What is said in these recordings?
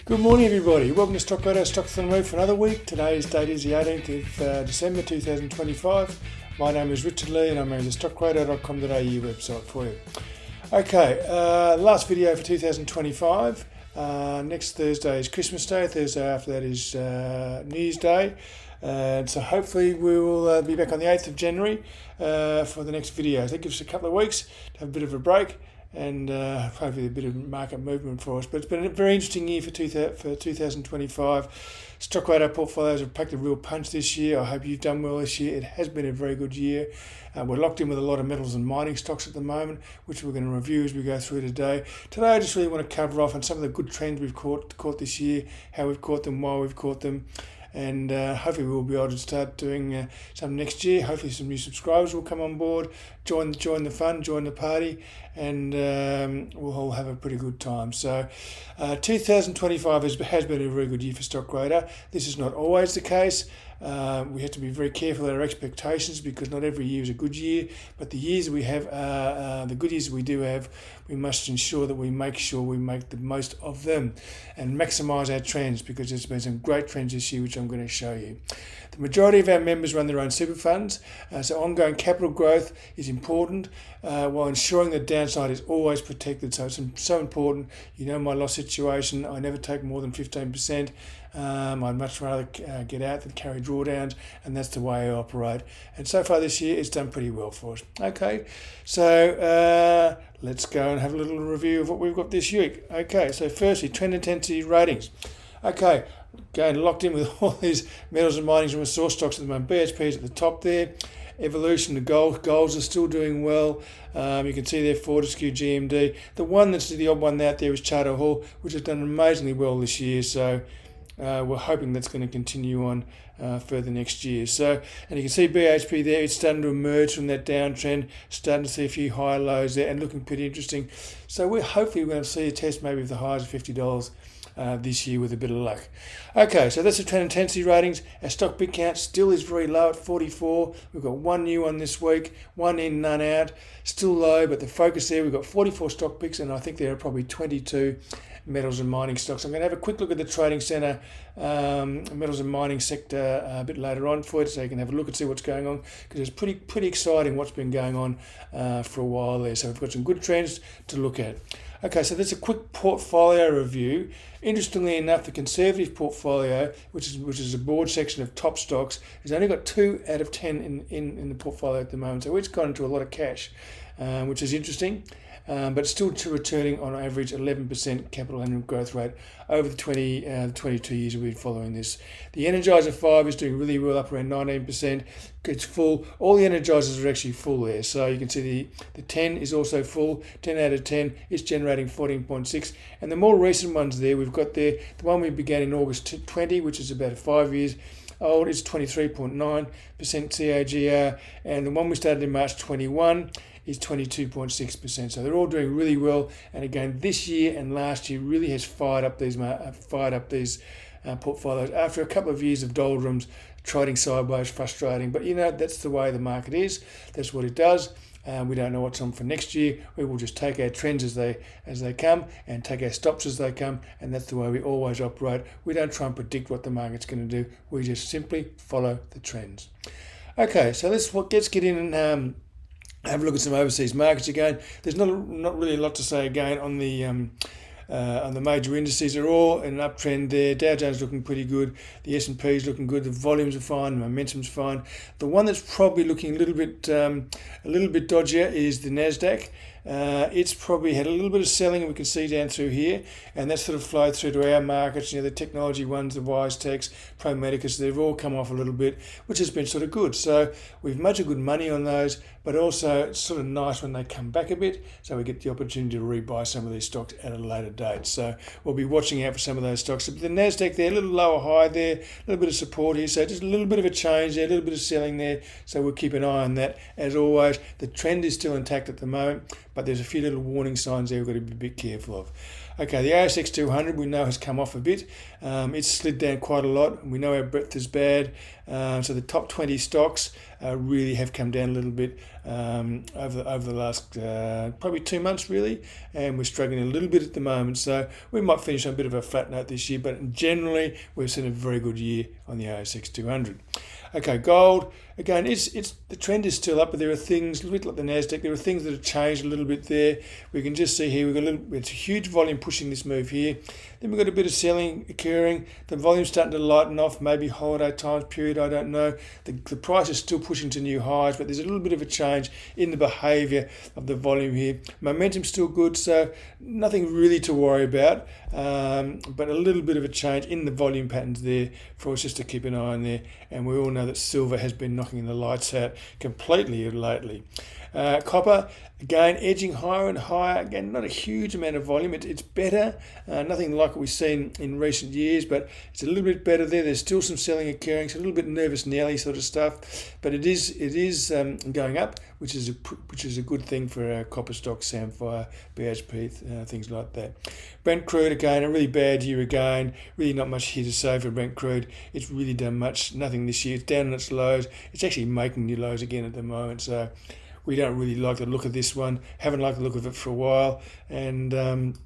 Good morning everybody, welcome to Stockradar Stocks on the Move for another week. Today's date is the 18th of December 2025. My name is Richard Lee and I'm at the stockradar.com.au website for you. Okay, last video for 2025. Next Thursday is Christmas Day, Thursday after that is New Year's Day. So hopefully we will be back on the 8th of January for the next video. I think it gives us a couple of weeks to have a bit of a break and hopefully a bit of market movement for us. But it's been a very interesting year for 2025. Stockradar portfolios have packed a real punch this year. I hope you've done well this year. It has been a very good year. We're locked in with a lot of metals and mining stocks at the moment, which we're going to review as we go through today. Today I just really want to cover off on some of the good trends we've caught this year, how we've caught them, why we've caught them. And hopefully we'll be able to start doing some next year. Hopefully some new subscribers will come on board, join the fun, join the party, and we'll all have a pretty good time. So 2025 has been a very good year for Stockradar. This is not always the case. We have to be very careful at our expectations because not every year is a good year, but the years we have, the good years we do have, we must ensure that we make the most of them and maximise our trends, because there's been some great trends this year which I'm going to show you. The majority of our members run their own super funds, so ongoing capital growth is important while ensuring the downside is always protected. So it's so important. You know my loss situation, I never take more than 15%. I'd much rather get out than carry drawdowns, and that's the way I operate. And so far this year, it's done pretty well for us. Okay, so let's go and have a little review of what we've got this week. Okay, so firstly, trend intensity ratings. Okay, going locked in with all these metals and mining and resource stocks at the moment. BHP is at the top there. Evolution, the golds are still doing well. You can see there Fortescue, GMD. The one that's the odd one out there is Charter Hall, which has done amazingly well this year. So we're hoping that's going to continue on further next year. So, and you can see BHP there, it's starting to emerge from that downtrend, starting to see a few higher lows there and looking pretty interesting. So we're hopefully going to see a test maybe of the highs of $50 this year with a bit of luck. Okay, so that's the trend intensity ratings. Our stock bid count still is very low at 44. We've got one new one this week, one in, none out. Still low, but the focus there, we've got 44 stock picks, and I think there are probably 22 metals and mining stocks. I'm going to have a quick look at the trading centre metals and mining sector a bit later on for you, so you can have a look and see what's going on, because it's pretty exciting what's been going on for a while there. So we've got some good trends to look at. Okay, so that's a quick portfolio review. Interestingly enough, the conservative portfolio, which is a broad section of top stocks, has only got 2 out of 10 in the portfolio at the moment. So it's gone into a lot of cash, which is interesting. But still returning on average 11% capital annual growth rate over the 22 years we've been following this. The Energizer 5 is doing really well, up around 19%. It's full. All the Energizers are actually full there. So you can see the 10 is also full. 10 out of 10 is generating 14.6. And the more recent ones there, we've got there, the one we began in August 20, which is about 5 years old, is 23.9% CAGR. And the one we started in March 21 is 22.6%. So they're all doing really well. And again, this year and last year really has fired up these portfolios after a couple of years of doldrums, trading sideways, frustrating. But you know, that's the way the market is. That's what it does. We don't know what's on for next year. We will just take our trends as they come and take our stops as they come, and that's the way we always operate. We don't try and predict what the market's going to do. We just simply follow the trends. Okay, so let's get in and have a look at some overseas markets again. There's not really a lot to say again on the major indices. They're all in an uptrend there. Dow Jones looking pretty good. The S&P is looking good. The volumes are fine. The momentum's fine. The one that's probably looking a little bit dodgier is the Nasdaq. It's probably had a little bit of selling, and we can see down through here, and that's sort of flowed through to our markets. You know, the technology ones, the WiseTechs, Pro Medicus, they've all come off a little bit, which has been sort of good. So we've made good money on those, but also it's sort of nice when they come back a bit, so we get the opportunity to rebuy some of these stocks at a later date. So we'll be watching out for some of those stocks. But the Nasdaq there, a little lower high there, a little bit of support here, so just a little bit of a change there, a little bit of selling there. So we'll keep an eye on that. As always, the trend is still intact at the moment, but there's a few little warning signs there we've got to be a bit careful of. Okay, the ASX 200 we know has come off a bit. It's slid down quite a lot. We know our breadth is bad. So the top 20 stocks really have come down a little bit over the last probably 2 months really, and we're struggling a little bit at the moment. So we might finish on a bit of a flat note this year, but generally we've seen a very good year on the ASX 200. Okay, gold, again, it's the trend is still up, but there are things, a little bit like the Nasdaq, there are things that have changed a little bit there. We can just see here, it's a huge volume pushing this move here. Then we've got a bit of selling occurring. The volume's starting to lighten off, maybe holiday times period, I don't know. The price is still pushing to new highs, but there's a little bit of a change in the behaviour of the volume here. Momentum's still good, so nothing really to worry about, but a little bit of a change in the volume patterns there for us just to keep an eye on there. And we all know that silver has been knocking the lights out completely lately. Copper, again, edging higher and higher. Again, not a huge amount of volume. It's better. Nothing like what we've seen in recent years, but it's a little bit better there. There's still some selling occurring, so a little bit nervous Nelly sort of stuff. But it is going up, which is a good thing for copper stocks, Samphire, BHP, things like that. Brent crude, again, a really bad year again. Really not much here to say for Brent crude. It's really done nothing this year. It's down on its lows. It's actually making new lows again at the moment. So we don't really like the look of this one. Haven't liked the look of it for a while, and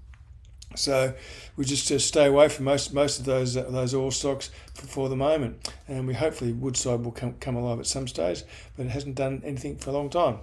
so we just stay away from most of those oil stocks for the moment. And we hopefully Woodside will come alive at some stage, but it hasn't done anything for a long time.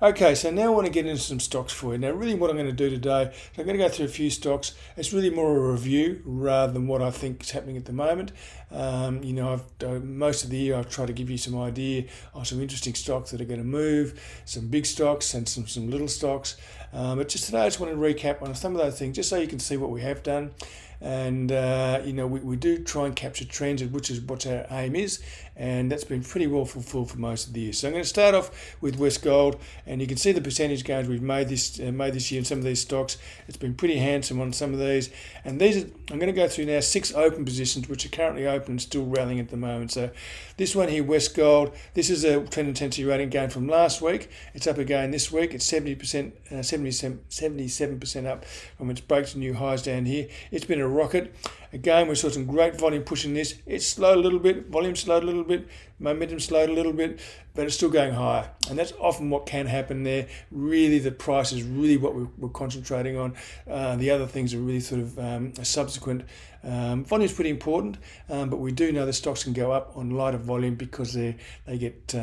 Okay, so now I want to get into some stocks for you. Now, really what I'm going to do today, so I'm going to go through a few stocks. It's really more a review rather than what I think is happening at the moment. Most of the year I've tried to give you some idea on some interesting stocks that are going to move, some big stocks and some little stocks. But just today I just want to recap on some of those things, just so you can see what we have done. And we do try and capture trends, which is what our aim is, and that's been pretty well fulfilled for most of the year. So I'm going to start off with West Gold, and you can see the percentage gains we've made this year in some of these stocks. It's been pretty handsome on some of these, and I'm going to go through now 6 open positions which are currently open and still rallying at the moment. So this one here, West Gold, this is a trend intensity rating gain from last week. It's up again this week. It's 77% up from its break to new highs down here. It's been a rocket. Again, we saw some great volume pushing this. It slowed a little bit, volume slowed a little bit, momentum slowed a little bit, but it's still going higher. And that's often what can happen there. Really, the price is really what we're concentrating on. The other things are really sort of a subsequent. Volume is pretty important, but we do know the stocks can go up on lighter volume because they get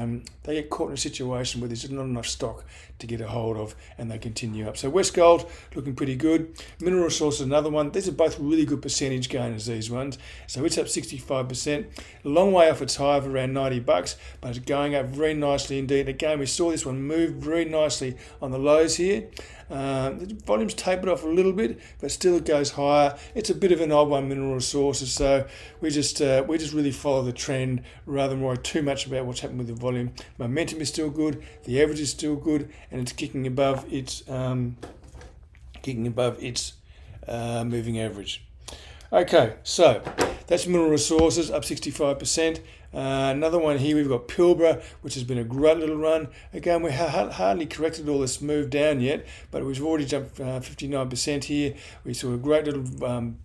caught in a situation where there's not enough stock to get a hold of, and they continue up. So West Gold looking pretty good. Mineral Resources, another one. These are both really good percentage gainers, these ones. So it's up 65%, a long way off its high of around $90, but it's going up very nicely indeed. Again, we saw this one move very nicely on the lows here. The volume's tapered off a little bit, but still it goes higher. It's a bit of an odd one, Mineral Resources, so we just really follow the trend rather than worry too much about what's happened with the volume. Momentum is still good, the average is still good, and it's kicking above its moving average. Okay, so that's Mineral Resources up 65%. Another one here, we've got Pilbara, which has been a great little run. Again, we hardly corrected all this move down yet, but we've already jumped 59% here. We saw a great little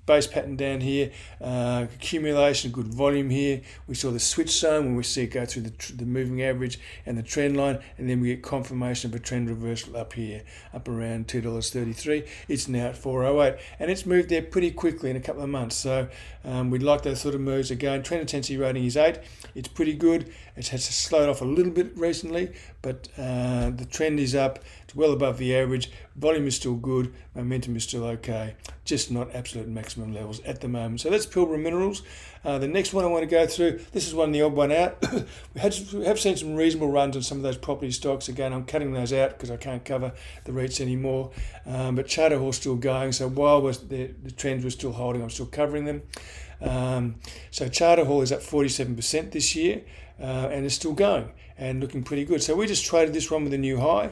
base pattern down here, accumulation, good volume here. We saw the switch zone when we see it go through the moving average and the trend line, and then we get confirmation of a trend reversal up here, up around $2.33. It's now at $4.08, and it's moved there pretty quickly in a couple of months. So we'd like those sort of moves. Again, trend intensity rating is 8. It's pretty good. It has slowed off a little bit recently, but the trend is up. It's well above the average. Volume is still good. Momentum is still okay. Just not absolute maximum levels at the moment. So that's Pilbara Minerals. The next one I want to go through, this is the odd one out. we have seen some reasonable runs on some of those property stocks. Again, I'm cutting those out because I can't cover the REITs anymore. But Charter Hall's still going. So while the trends were still holding, I'm still covering them. So Charter Hall is up 47% this year, and it's still going and looking pretty good. So we just traded this one with a new high,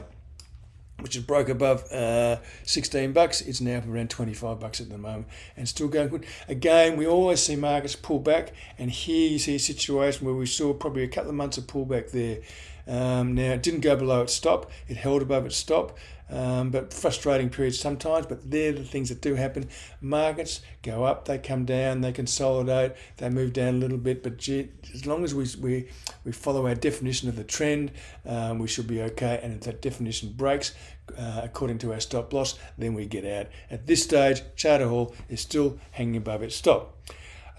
which is broke above $16. It's now around $25 at the moment and still going good. Again, we always see markets pull back, and here you see a situation where we saw probably a couple of months of pullback there. Now, it didn't go below its stop. It held above its stop. but frustrating periods sometimes, but they're the things that do happen. Markets go up, they come down, they consolidate, they move down a little bit, but as long as we follow our definition of the trend, we should be okay, and if that definition breaks according to our stop loss, then we get out. At this stage, Charter Hall is still hanging above its stop.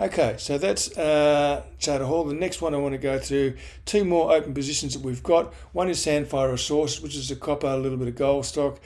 Okay, so that's Charter Hall. The next one I want to go through, two more open positions that we've got. One is Sandfire Resources, which is a copper, a little bit of gold stock,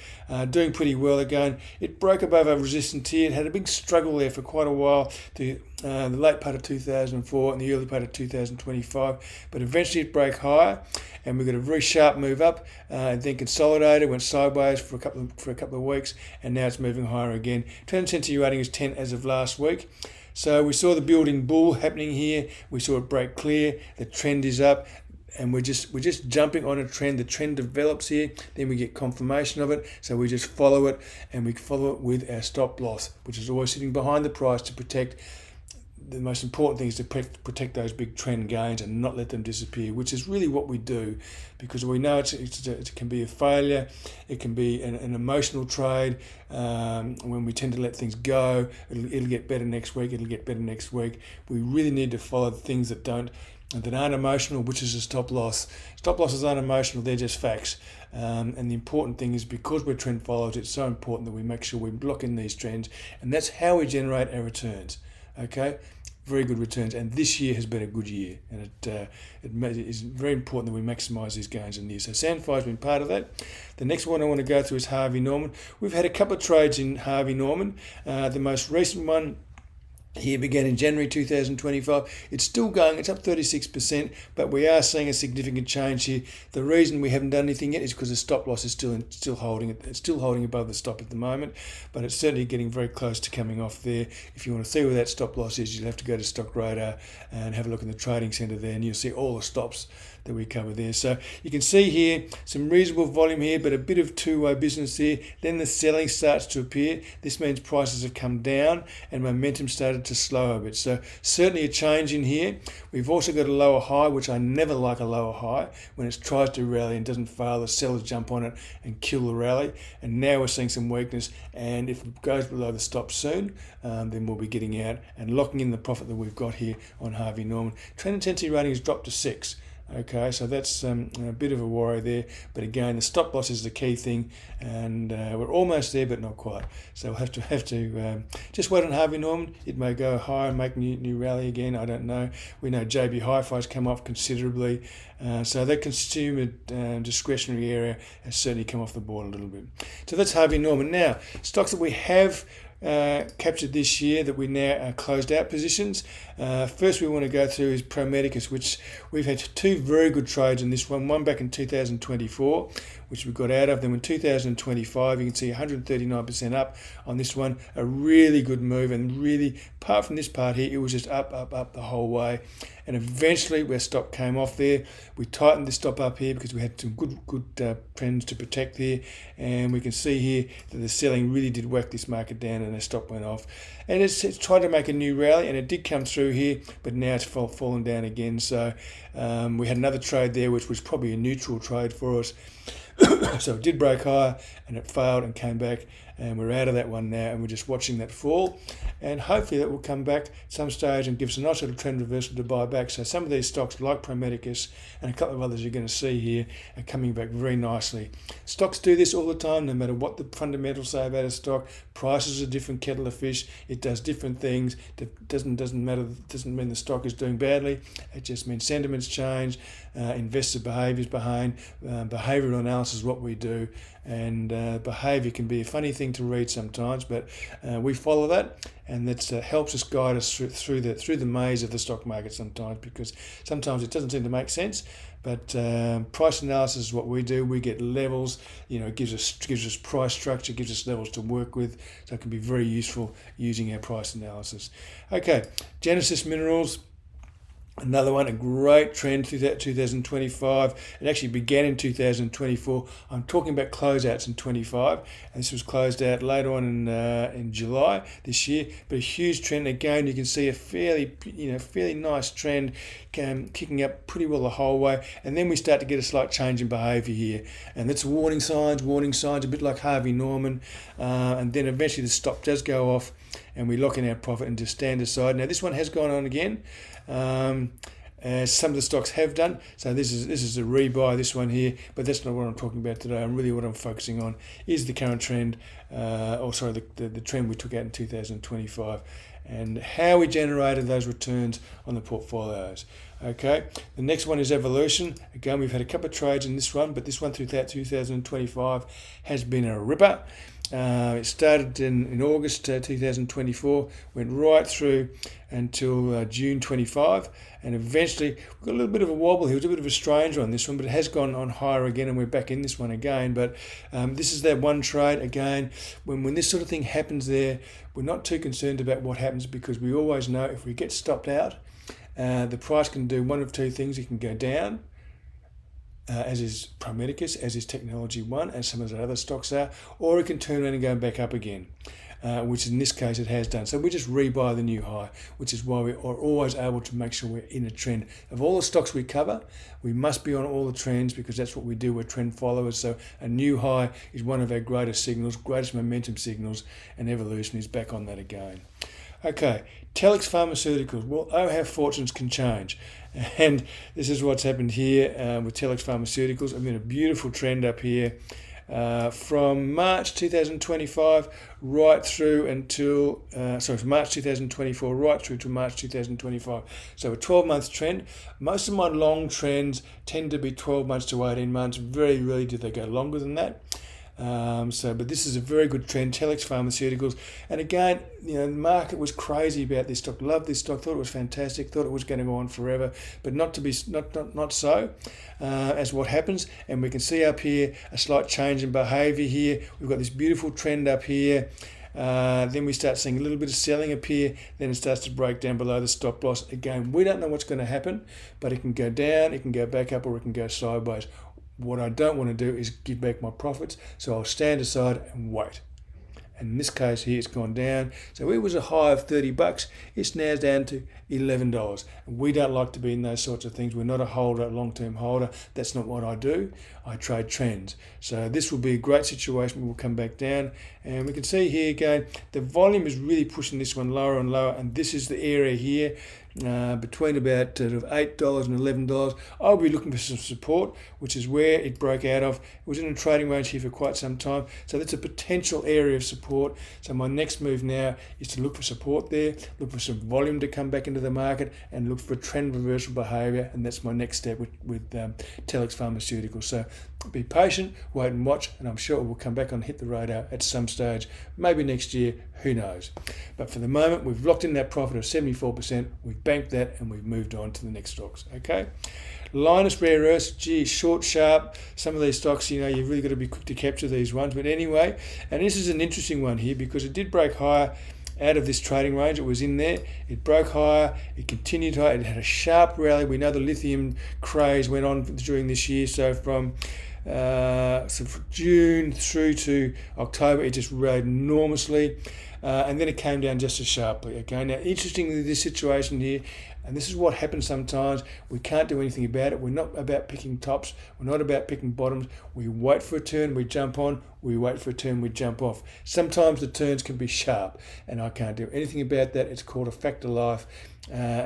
doing pretty well again. It broke above a resistance here. It had a big struggle there for quite a while, the late part of 2004 and the early part of 2025, but eventually it broke higher, and we got a very sharp move up, then consolidated, went sideways for a couple of weeks, and now it's moving higher again. Trend intensity rating is 10 as of last week. So we saw the building bull happening here. We saw it break clear. The trend is up, and we're just jumping on a trend. The trend develops here, then we get confirmation of it. So we just follow it, and we follow it with our stop loss, which is always sitting behind the price to protect. The most important thing is to protect those big trend gains and not let them disappear, which is really what we do, because we know it can be a failure, it can be an emotional trade. When we tend to let things go, it'll get better next week, We really need to follow the things that aren't emotional, which is a stop loss. Stop losses aren't emotional, they're just facts. And the important thing is, because we're trend followers, it's so important that we make sure we lock in these trends, and that's how we generate our returns. Okay, very good returns, and this year has been a good year, and it is very important that we maximise these gains in the year. So Sandfire's been part of that. The next one I want to go through is Harvey Norman. We've had a couple of trades in Harvey Norman. The most recent one here began in January 2025. It's still going, it's up 36%, but we are seeing a significant change here. The reason we haven't done anything yet is because the stop loss is still holding it. It's still holding above the stop at the moment, but it's certainly getting very close to coming off there. If you want to see where that stop loss is, you'll have to go to Stockradar and have a look in the trading centre there, and you'll see all the stops that we cover there. So you can see here some reasonable volume here, but a bit of two-way business here. Then the selling starts to appear. This means prices have come down and momentum started to slow a bit. So certainly a change in here. We've also got a lower high, which I never like a lower high. When it tries to rally and doesn't fail, the sellers jump on it and kill the rally. And now we're seeing some weakness, and if it goes below the stop soon, then we'll be getting out and locking in the profit that we've got here on Harvey Norman. Trend intensity rating has dropped to 6. Okay, so that's a bit of a worry there, but again, the stop loss is the key thing, and we're almost there, but not quite. So we'll have to just wait on Harvey Norman. It may go higher and make new rally again. I don't know. We know JB Hi-Fi's come off considerably, so that consumer discretionary area has certainly come off the board a little bit. So that's Harvey Norman. Now, stocks that we have captured this year that we now closed out positions. First we want to go through is Pro Medicus, which we've had two very good trades in this one back in 2024, which we got out of. Then in 2025, you can see 139% up on this one, a really good move, and really, apart from this part here, it was just up the whole way. And eventually where stop came off there, we tightened the stop up here because we had some good trends to protect here, and we can see here that the selling really did whack this market down, and the stop went off. And it's tried to make a new rally, and it did come through here, but now it's fallen down again. So we had another trade there, which was probably a neutral trade for us. So it did break higher, and it failed and came back, and we're out of that one now, and we're just watching that fall, and hopefully that will come back at some stage and give us a nice little trend reversal to buy back. So some of these stocks like Pro Medicus and a couple of others you're going to see here are coming back very nicely. Stocks do this all the time, no matter what the fundamentals say about a stock. Prices are a different kettle of fish. It does different things. It doesn't matter. It doesn't mean the stock is doing badly. It just means sentiments change, investor behaviours behind. Behavioural analysis is what we do, and behaviour can be a funny thing to read sometimes, but we follow that, and that helps us guide us through the maze of the stock market sometimes, because sometimes it doesn't seem to make sense. But price analysis is what we do. We get levels, it gives us price structure, gives us levels to work with, so it can be very useful using our price analysis. Okay, Genesis Minerals. Another one, a great trend through that 2025. It actually began in 2024. I'm talking about closeouts in 25, and this was closed out later on in July this year. But a huge trend again. You can see a fairly nice trend kicking up pretty well the whole way, and then we start to get a slight change in behaviour here, and that's warning signs, a bit like Harvey Norman, and then eventually the stop does go off, and we lock in our profit and just stand aside. Now this one has gone on again. As some of the stocks have done. So this is a rebuy, this one here, but that's not what I'm talking about today. And really what I'm focusing on is the current trend, the trend we took out in 2025 and how we generated those returns on the portfolios. Okay, the next one is evolution. Again, we've had a couple of trades in this one, but this one through that 2025 has been a ripper. It started in August 2024, went right through until June 25, and eventually we got a little bit of a wobble here. It was a bit of a stranger on this one, but it has gone on higher again, and we're back in this one again. But this is that one trade again. When this sort of thing happens there, we're not too concerned about what happens, because we always know if we get stopped out, the price can do one of two things. It can go down, as is Prometheus, as is Technology One, as some of the other stocks are, or it can turn around and go back up again, which in this case it has done. So we just rebuy the new high, which is why we are always able to make sure we're in a trend. Of all the stocks we cover, we must be on all the trends, because that's what we do. We're trend followers. So a new high is one of our greatest signals, greatest momentum signals, and evolution is back on that again. Okay, Telix Pharmaceuticals. Well, oh, how fortunes can change. And this is what's happened here with Telix Pharmaceuticals. I mean, a beautiful trend up here from March 2025 right through until, from March 2024 right through to March 2025. So a 12-month trend. Most of my long trends tend to be 12 months to 18 months. Very rarely do they go longer than that. But this is a very good trend, Telix Pharmaceuticals. And again, the market was crazy about this stock. Loved this stock, thought it was fantastic, thought it was going to go on forever, but not so. As what happens, and we can see up here a slight change in behaviour here. We've got this beautiful trend up here. Then we start seeing a little bit of selling up here. Then it starts to break down below the stop loss. Again, we don't know what's going to happen, but it can go down, it can go back up, or it can go sideways. What I don't want to do is give back my profits, so I'll stand aside and wait. And in this case here, it's gone down. So it was a high of $30. It's now down to $11. And we don't like to be in those sorts of things. We're not a holder, a long-term holder. That's not what I do. I trade trends. So this will be a great situation. We will come back down. And we can see here again, the volume is really pushing this one lower and lower. And this is the area here. Between about $8 and $11, I'll be looking for some support, which is where it broke out of. It was in a trading range here for quite some time, so that's a potential area of support. So my next move now is to look for support there, look for some volume to come back into the market, and look for trend reversal behaviour, and that's my next step with Telix Pharmaceuticals. So be patient, wait and watch, and I'm sure it will come back on, hit the radar at some stage, maybe next year, who knows. But for the moment, we've locked in that profit of 74%, we've banked that, and we've moved on to the next stocks. Okay, Linus Rare Earths, short, sharp. Some of these stocks, you've really got to be quick to capture these ones. But anyway, and this is an interesting one here, because it did break higher out of this trading range. It was in there, it broke higher, it continued higher, it had a sharp rally. We know the lithium craze went on during this year, so from June through to October, it just rallied enormously, and then it came down just as sharply. Okay, now interestingly, this situation here, and this is what happens sometimes, we can't do anything about it. We're not about picking tops, we're not about picking bottoms. We wait for a turn, we jump on, we wait for a turn, we jump off. Sometimes the turns can be sharp, and I can't do anything about that. It's called a fact of life.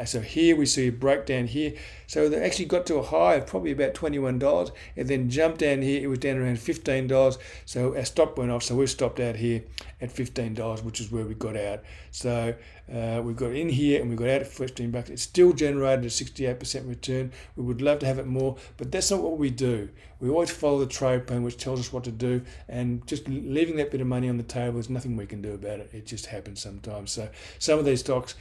So here we see a breakdown here. So they actually got to a high of probably about $21, and then jumped down here. It was down around $15. So our stop went off. So we've stopped out here at $15, which is where we got out. So we got in here and we got out at $15. It's still generated a 68% return. We would love to have it more, but that's not what we do. We always follow the trade plan, which tells us what to do, and just leaving that bit of money on the table, there's nothing we can do about it. It just happens sometimes. So some of these stocks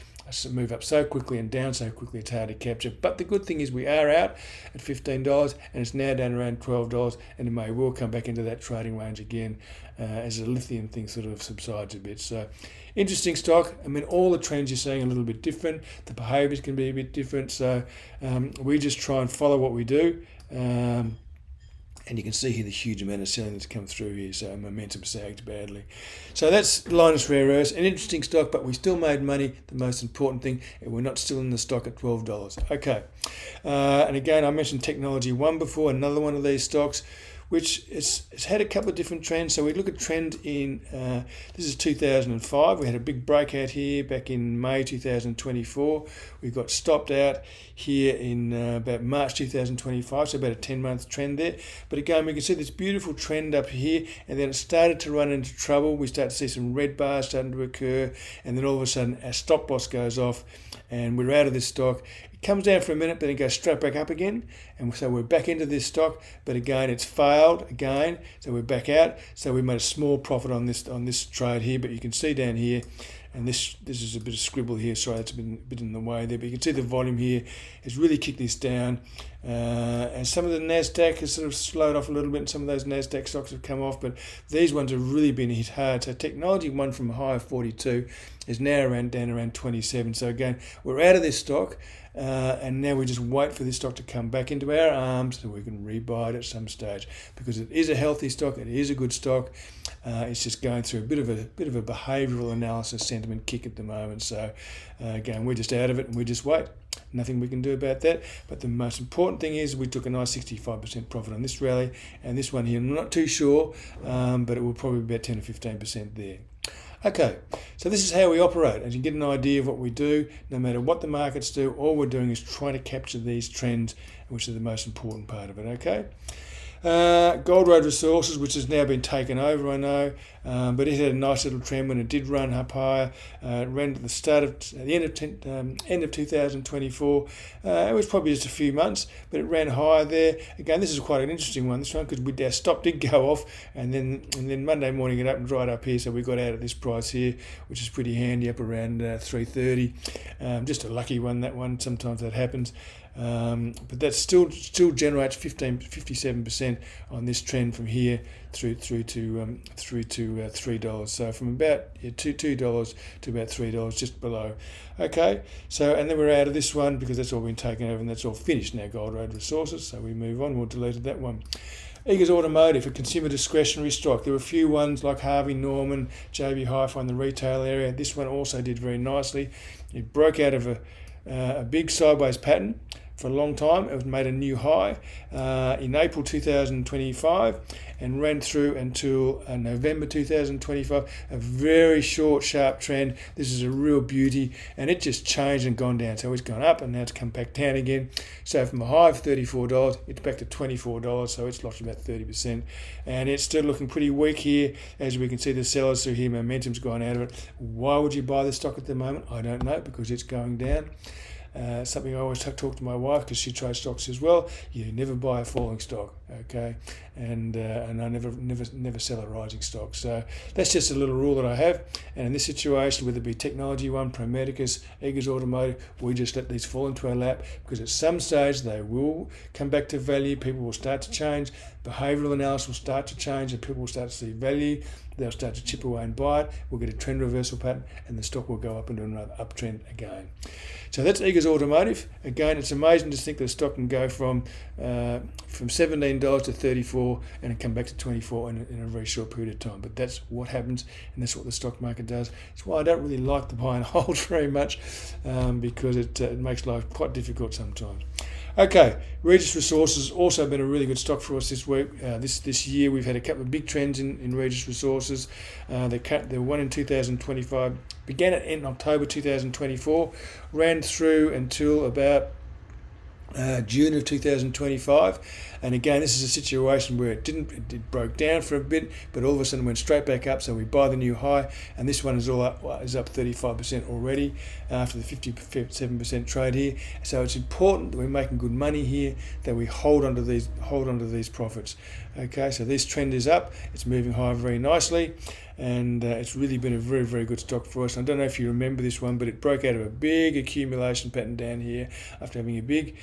move up so quickly and down so quickly, it's hard to capture. But the good thing is we are out at $15 and it's now down around $12, and it may well come back into that trading range again as the lithium thing sort of subsides a bit. So interesting stock. I mean, all the trends you're seeing are a little bit different. The behaviours can be a bit different. So we just try and follow what we do. And you can see here the huge amount of selling that's come through here, so momentum sagged badly. So that's Linus Rare Earths, an interesting stock, but we still made money, the most important thing, and we're not still in the stock at $12. Okay, and again, I mentioned Technology One before, another one of these stocks, which it's had a couple of different trends. So we look at trend in, this is 2005. We had a big breakout here back in May 2024. We got stopped out here in about March 2025, so about a 10-month trend there. But again, we can see this beautiful trend up here, and then it started to run into trouble. We start to see some red bars starting to occur, and then all of a sudden our stop loss goes off, and we're out of this stock. It comes down for a minute, but then it goes straight back up again, and so we're back into this stock. But again, it's failed again, so we're back out. So we made a small profit on this trade here, but you can see down here, and this is a bit of scribble here. Sorry, that's been a bit in the way there, but you can see the volume here has really kicked this down. And some of the Nasdaq has sort of slowed off a little bit, and some of those Nasdaq stocks have come off, but these ones have really been hit hard. So Technology One from a high of 42 is now down around 27. So again, we're out of this stock, and now we just wait for this stock to come back into our arms so we can rebuy it at some stage, because it is a healthy stock, it is a good stock. It's just going through a bit of a behavioural analysis sentiment kick at the moment. So again, we're just out of it and we just wait. Nothing we can do about that. But the most important thing is we took a nice 65% profit on this rally, and this one here, I'm not too sure, but it will probably be about 10 or 15% there. Okay, so this is how we operate. As you get an idea of what we do, no matter what the markets do, all we're doing is trying to capture these trends, which are the most important part of it, okay? Gold Road Resources, which has now been taken over, I know, but it had a nice little trend when it did run up higher. It ran at the end of 2024. It was probably just a few months, but it ran higher there. Again, this is quite an interesting one, this one, because our stop did go off, and then Monday morning it opened right up here, so we got out at this price here, which is pretty handy, up around 330. Just a lucky one, that one. Sometimes that happens. But that still generates 57% on this trend from here through to $3. So from about $2 to about $3, just below. Okay, so and then we're out of this one because that's all been taken over and that's all finished now. Gold Road Resources. So we move on. We'll delete that one. Eagers Automotive, a consumer discretionary stock. There were a few ones like Harvey Norman, JB Hi-Fi in the retail area. This one also did very nicely. It broke out of a big sideways pattern for a long time. It made a new high in April 2025 and ran through until November 2025. A very short, sharp trend. This is a real beauty, and it just changed and gone down. So it's gone up and now it's come back down again. So from a high of $34, it's back to $24. So it's lost about 30%, and it's still looking pretty weak here. As we can see, the sellers through here, momentum's gone out of it. Why would you buy this stock at the moment? I don't know, because it's going down. Something I always talk to my wife, because she trades stocks as well. You never buy a falling stock, okay? And I never sell a rising stock. So that's just a little rule that I have. And in this situation, whether it be Technology One, Pro Medicus, Eagers Automotive, we just let these fall into our lap, because at some stage they will come back to value. People will start to change. Behavioural analysis will start to change, and people will start to see value. They'll start to chip away and buy it. We'll get a trend reversal pattern, and the stock will go up into another uptrend again. So that's Eagers Automotive. Again, it's amazing to think that the stock can go from $17 to $34 and come back to $24 in a very short period of time. But that's what happens, and that's what the stock market does. That's why I don't really like the buy and hold very much, because it makes life quite difficult sometimes. Okay, Regis Resources has also been a really good stock for us this week. This year we've had a couple of big trends in Regis Resources. The one in 2025 began in October 2024, ran through until about June of 2025, and again this is a situation where it broke down for a bit, but all of a sudden went straight back up. So we buy the new high, and this one is up 35% already after the 57% trade here. So it's important that we're making good money here, that we hold onto these profits. Okay, so this trend is up, it's moving higher very nicely. and it's really been a very, very good stock for us. I don't know if you remember this one, but it broke out of a big accumulation pattern down here after having a big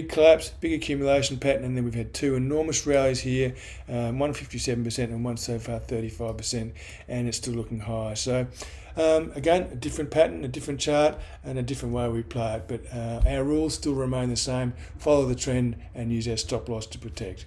collapse, big accumulation pattern, and then we've had two enormous rallies here, one 57% and one so far 35%, and it's still looking high. So again, a different pattern, a different chart, and a different way we play it, but our rules still remain the same: follow the trend and use our stop loss to protect.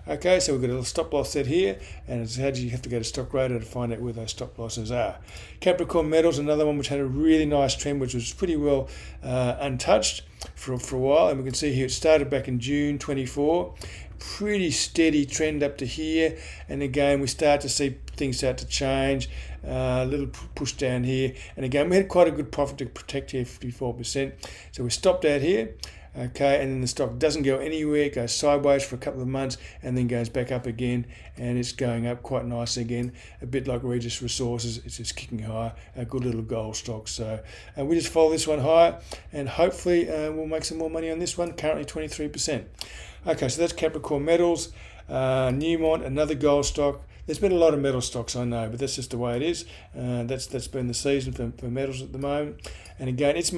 Okay, so we've got a little stop loss set here, and it's how you have to go to Stockradar to find out where those stop losses are. Capricorn Metals, another one which had a really nice trend, which was pretty well untouched for a while, and we can see here it started back in June 24. Pretty steady trend up to here, and again we start to see things start to change. A little push down here, and again we had quite a good profit to protect here, 54%. So we stopped out here. Okay, and then the stock doesn't go anywhere, it goes sideways for a couple of months and then goes back up again, and it's going up quite nicely again, a bit like Regis Resources. It's just kicking higher, a good little gold stock. So we just follow this one higher, and hopefully we'll make some more money on this one, currently 23%. Okay, so that's Capricorn Metals. Newmont, another gold stock. There's been a lot of metal stocks, I know, but that's just the way it is. That's been the season for metals at the moment. And again, it's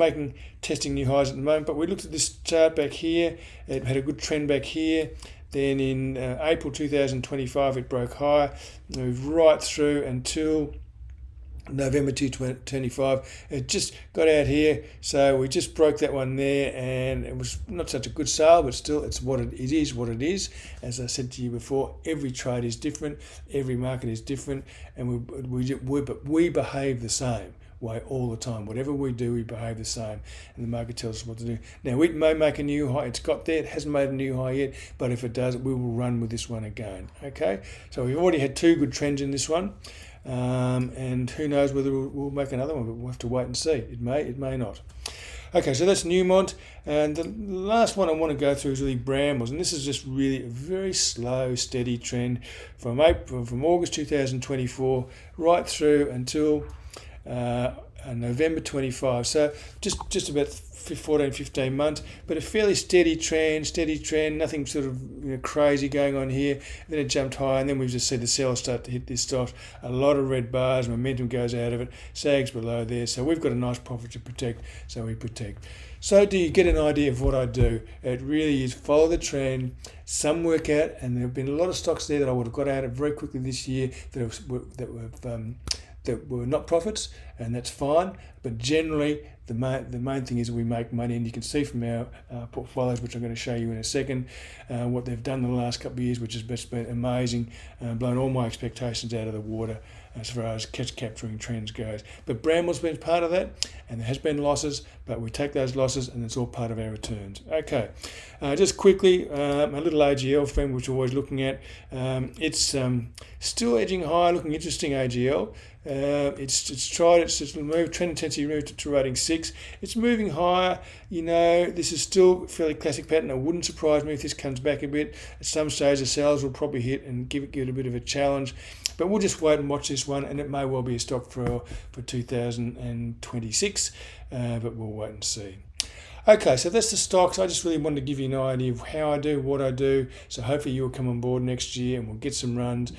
testing new highs at the moment. But we looked at this chart back here. It had a good trend back here. Then in April 2025, it broke higher, moved right through until November 2025. It just got out here, so we just broke that one there, and it was not such a good sale, but still it is what it is. As I said to you before, every trade is different, every market is different, and we behave the same way all the time. Whatever we do, we behave the same, and the market tells us what to do. Now, it may make a new high. It's got there. It hasn't made a new high yet, but if it does, we will run with this one again. Okay, so we've already had two good trends in this one. And who knows whether we'll make another one, but we'll have to wait and see. It may not. Okay, so that's Newmont, and the last one I want to go through is really Brambles, and this is just really a very slow, steady trend from August 2024 right through until November 25. So just about 14-15 months, but a fairly steady trend, nothing sort of crazy going on here. Then it jumped high, and then we've just seen the sellers start to hit this stuff. A lot of red bars, momentum goes out of it, sags below there, so we've got a nice profit to protect, so we protect. So do you get an idea of what I do? It really is follow the trend. Some work out, and there have been a lot of stocks there that I would have got out of very quickly this year that were not profits, and that's fine. But generally, the main thing is we make money, and you can see from our portfolios, which I'm going to show you in a second, what they've done in the last couple of years, which has been amazing, blown all my expectations out of the water as far as capturing trends goes. But Brambles has been part of that, and there has been losses, but we take those losses, and it's all part of our returns. Okay, just quickly, a little AGL friend, which we're always looking at. It's still edging high, looking interesting, AGL. It's moved, trend intensity moved to rating 6. It's moving higher. This is still a fairly classic pattern. It wouldn't surprise me if this comes back a bit. At some stage, the sales will probably hit and give it a bit of a challenge. But we'll just wait and watch this one, and it may well be a stock for 2026, but we'll wait and see. Okay, so that's the stocks. I just really wanted to give you an idea of how I do, what I do. So hopefully you'll come on board next year and we'll get some runs.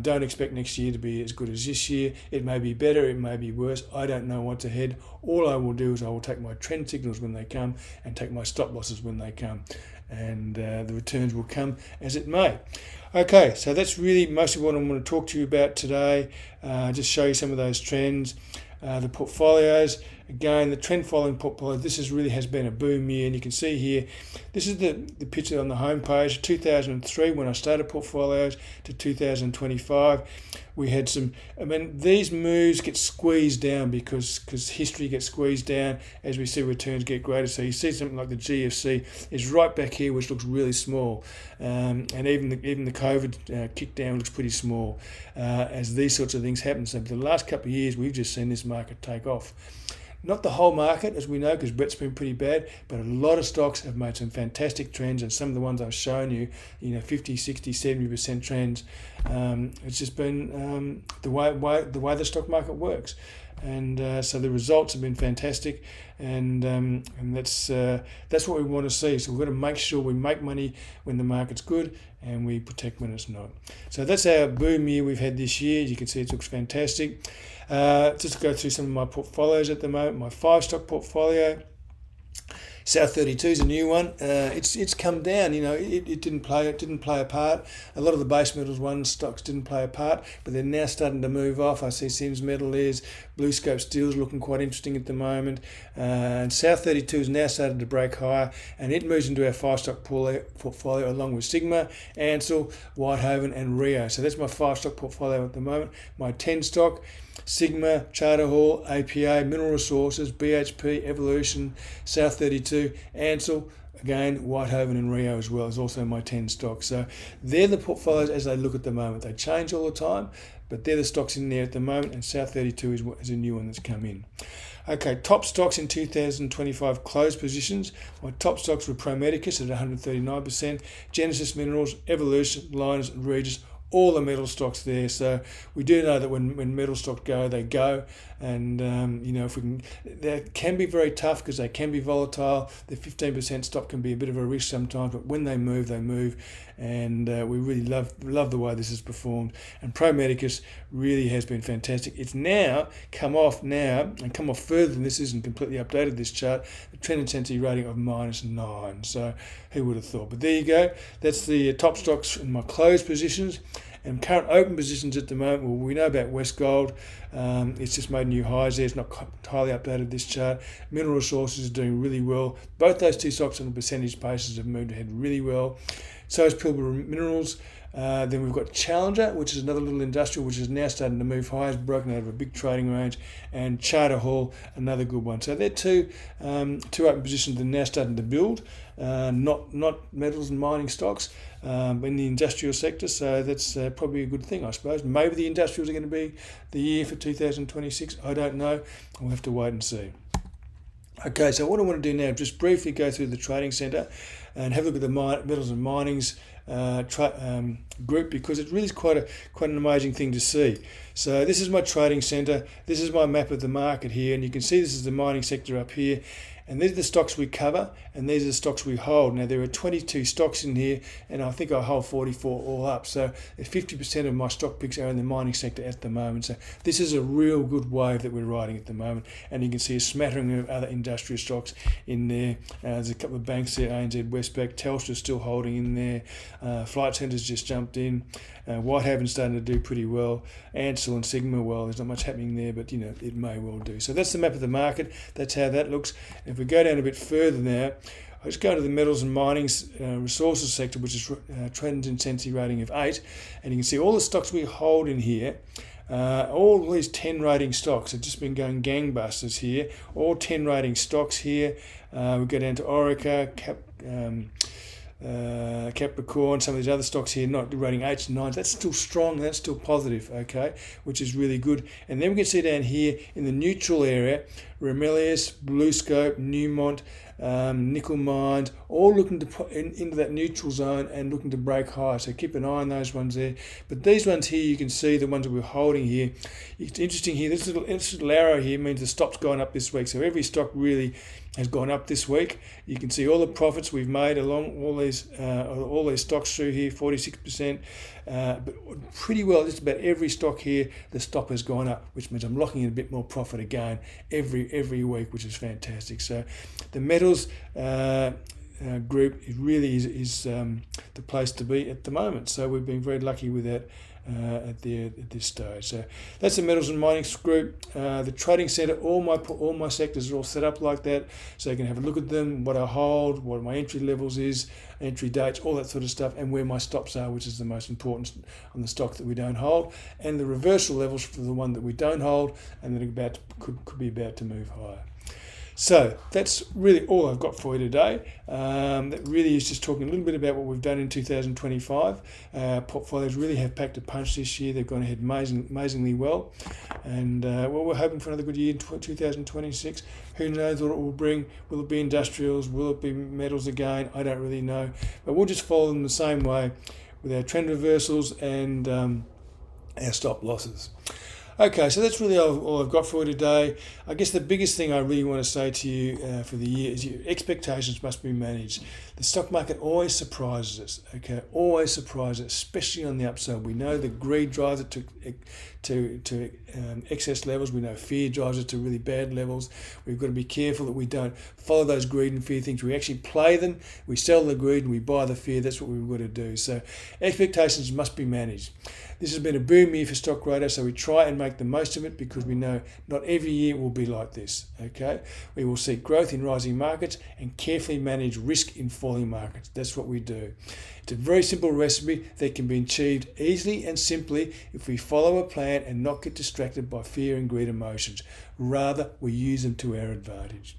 Don't expect next year to be as good as this year. It may be better, it may be worse. I don't know what's ahead. All I will do is I will take my trend signals when they come and take my stop losses when they come. And the returns will come as it may. Okay, so that's really mostly what I want to talk to you about today. Just show you some of those trends. The portfolios, again, the trend following portfolio, this really has been a boom year, and you can see here, this is the picture on the home page, 2003 when I started portfolios to 2025. We had these moves get squeezed down because history gets squeezed down as we see returns get greater. So you see something like the GFC is right back here, which looks really small, and even the COVID kick down looks pretty small as these sorts of things happen. So for the last couple of years, we've just seen this market take off. Not the whole market, as we know, because Brett's been pretty bad, but a lot of stocks have made some fantastic trends, and some of the ones I've shown you, 50, 60, 70% trends. It's just been the way the stock market works. And so the results have been fantastic, and that's what we want to see. So we've got to make sure we make money when the market's good, and we protect when it's not. So that's our boom year we've had this year. As you can see, it looks fantastic. Just go through some of my portfolios at the moment. My 5-stock portfolio. South 32 is a new one. It's come down. It didn't play a part. A lot of the base metals one stocks didn't play a part, but they're now starting to move off. I see Sims Metal is, Blue Scope Steel's looking quite interesting at the moment, and South 32 has now started to break higher, and it moves into our 5-stock portfolio along with Sigma, Ansell, Whitehaven, and Rio. So that's my 5-stock portfolio at the moment. My 10-stock. Sigma, Charter Hall, APA, Mineral Resources, BHP, Evolution, South 32, Ansell, again, Whitehaven and Rio as well is also my 10 stocks. So they're the portfolios as they look at the moment. They change all the time, but they're the stocks in there at the moment, and South 32 is a new one that's come in. Okay, top stocks in 2025 closed positions. My top stocks were Pro Medicus at 139%, Genesis Minerals, Evolution, Lynas, and Regis, all the metal stocks there. So we do know that when metal stocks go, they go. And, if we can, that can be very tough because they can be volatile. The 15% stop can be a bit of a risk sometimes, but when they move, they move. And we really love the way this has performed. And Pro Medicus really has been fantastic. It's now come off further than this. Isn't completely updated, this chart. The trend intensity rating of -9. So who would have thought? But there you go. That's the top stocks in my closed positions. And current open positions at the moment, well, we know about Westgold. It's just made new highs there. It's not entirely updated, this chart. Mineral Resources is doing really well. Both those two stocks on a percentage basis have moved ahead really well. So is Pilbara Minerals. Then we've got Challenger, which is another little industrial, which is now starting to move higher, broken out of a big trading range, and Charter Hall, another good one. So they're two open positions that are now starting to build, not metals and mining stocks, in the industrial sector. So that's probably a good thing, I suppose. Maybe the industrials are going to be the year for 2026. I don't know. We'll have to wait and see. Okay, so what I want to do now is just briefly go through the trading centre and have a look at the metals and minings group, because it really is quite an amazing thing to see. So this is my trading centre. This is my map of the market here, and you can see this is the mining sector up here. And these are the stocks we cover, and these are the stocks we hold. Now, there are 22 stocks in here, and I think I hold 44 all up. So 50% of my stock picks are in the mining sector at the moment. So this is a real good wave that we're riding at the moment. And you can see a smattering of other industrial stocks in there. There's a couple of banks there, ANZ, Westpac, Telstra's still holding in there. Flight Centre's just jumped in. Whitehaven's starting to do pretty well. Ansell and Sigma, well, there's not much happening there, but it may well do. So that's the map of the market. That's how that looks. And if we go down a bit further now, I just go to the metals and mining resources sector, which is trend intensity rating of 8, and you can see all the stocks we hold in here. All these 10 rating stocks have just been going gangbusters here. All 10 rating stocks here. We go down to Orica, Capricorn, some of these other stocks here, not rating 8s and 9s. That's still strong, that's still positive, okay, which is really good. And then we can see down here in the neutral area, Ramelius, BlueScope, Newmont, nickel mines, all looking to put into that neutral zone and looking to break high. So keep an eye on those ones there. But these ones here, you can see the ones that we're holding here. It's interesting here. This little arrow here means the stock's gone up this week. So every stock really has gone up this week. You can see all the profits we've made along all these stocks through here, 46%. But pretty well, just about every stock here, the stop has gone up, which means I'm locking in a bit more profit again every week, which is fantastic. So the metals group, it really is the place to be at the moment. So we've been very lucky with that at this stage. So that's the metals and mining group. The trading centre, all my sectors are all set up like that, so you can have a look at them, what I hold, what my entry levels is, entry dates, all that sort of stuff, and where my stops are, which is the most important on the stock that we don't hold, and the reversal levels for the one that we don't hold and that could be about to move higher. So that's really all I've got for you today. That really is just talking a little bit about what we've done in 2025. Portfolios really have packed a punch this year. They've gone ahead amazingly well. And we're hoping for another good year in 2026. Who knows what it will bring? Will it be industrials? Will it be metals again? I don't really know. But we'll just follow them the same way with our trend reversals and our stop losses. Okay, so that's really all I've got for you today. I guess the biggest thing I really want to say to you for the year is your expectations must be managed. The stock market always surprises us, okay? Always surprises us, especially on the upside. We know that greed drives it to excess levels. We know fear drives it to really bad levels. We've got to be careful that we don't follow those greed and fear things. We actually play them. We sell the greed and we buy the fear. That's what we've got to do. So expectations must be managed. This has been a boom year for Stockradar, so we try and make the most of it because we know not every year will be like this, okay? We will seek growth in rising markets and carefully manage risk in falling markets. That's what we do. It's a very simple recipe that can be achieved easily and simply if we follow a plan and not get distracted by fear and greed emotions. Rather, we use them to our advantage.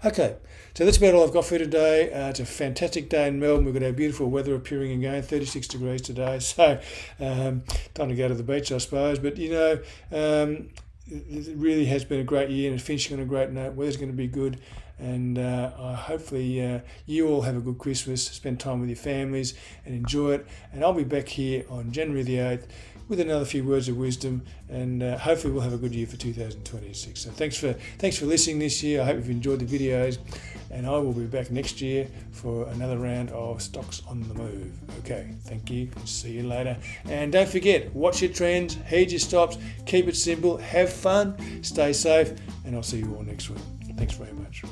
Okay, so that's about all I've got for you today. It's a fantastic day in Melbourne. We've got our beautiful weather appearing again, 36 degrees today. So time to go to the beach, I suppose. But, you know, it really has been a great year and finishing on a great note. Weather's going to be good. And hopefully you all have a good Christmas, spend time with your families and enjoy it. And I'll be back here on January the 8th with another few words of wisdom, and hopefully we'll have a good year for 2026. So thanks for listening this year. I hope you've enjoyed the videos, and I will be back next year for another round of Stocks on the Move. Okay, thank you. See you later. And don't forget, watch your trends, heed your stops, keep it simple, have fun, stay safe, and I'll see you all next week. Thanks very much.